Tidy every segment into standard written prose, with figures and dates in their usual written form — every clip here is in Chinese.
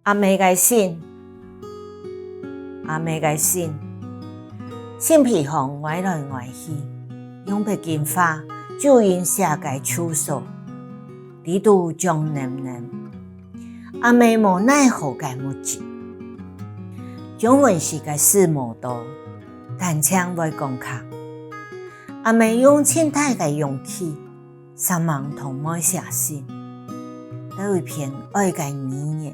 阿妹个信，信皮红歪来歪去，永不见花，就因世界手数，地度将黏黏。阿妹无奈何个目睭，中文是个事无多，但请未讲卡。阿妹用千大个勇气，三万同妹写信，得一篇爱个语言。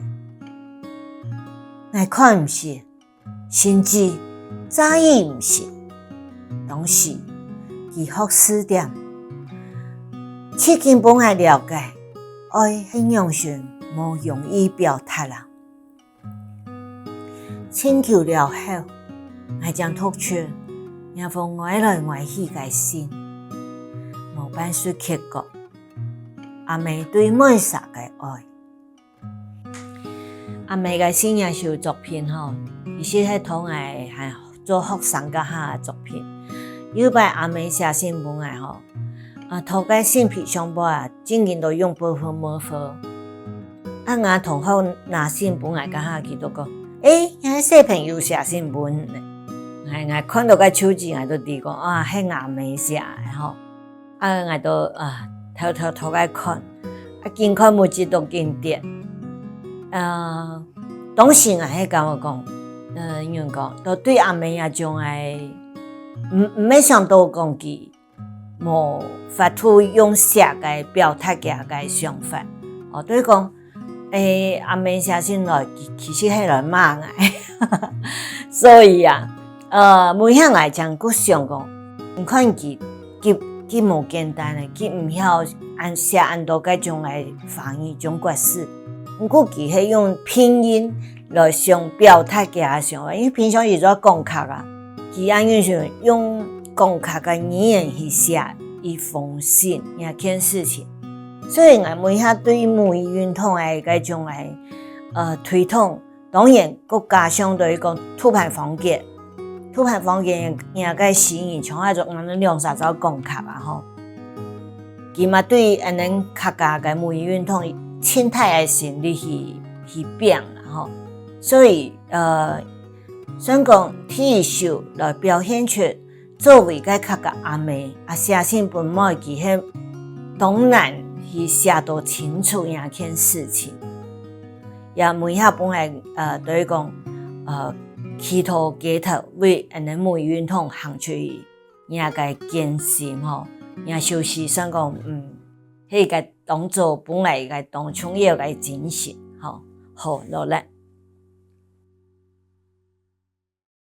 我看毋是，甚至早已毋是。当时，其学4点，迄根本爱了解，爱很用心，无容易表达啦。请求了后，我将读出那封歪来歪去个信，无办法刻骨。阿妹对每啥个爱。阿妹个信也是有作品吼，其实迄同爱还做学生甲下作品。有摆阿妹写信本来吼，涂个信皮上尾啊，竟然都用薄荷墨粉。我同学拿信本来甲下，伊都讲，遐小朋友写信本呢。我看到个手指，我都知讲迄阿妹写的吼。我都偷个看，近看每一都经典。当时我迄甲我讲，因为讲都对阿妹啊种个，毋免想到讲伊无法度用写个表达个想法。就是讲，阿妹写信来，其实迄来骂我，所以每项来讲，佫想讲，毋看伊无简单诶，伊毋晓写按倒个种个翻译种格式。毋过伊迄用拼音来想表达个想法，因为平常是做讲卡啊，伊安用是用讲卡个语言去写一封信，一件事情。所以我每下对母语运动诶个种个推动，当然佫加上对讲凸版方言也个使用，像迄种2-3招讲卡啊吼，伊嘛对安尼客家个母语运动。清太的心理去变啦吼，所以算讲体育秀来表现出作为个客家阿妹写信本妹其迄当然去写到清楚一件事情，也每下本来就是讲企图街头为安尼母语运动行出去个艰辛吼，也就是算讲迄个当做本来个当创业个精神，好，落力。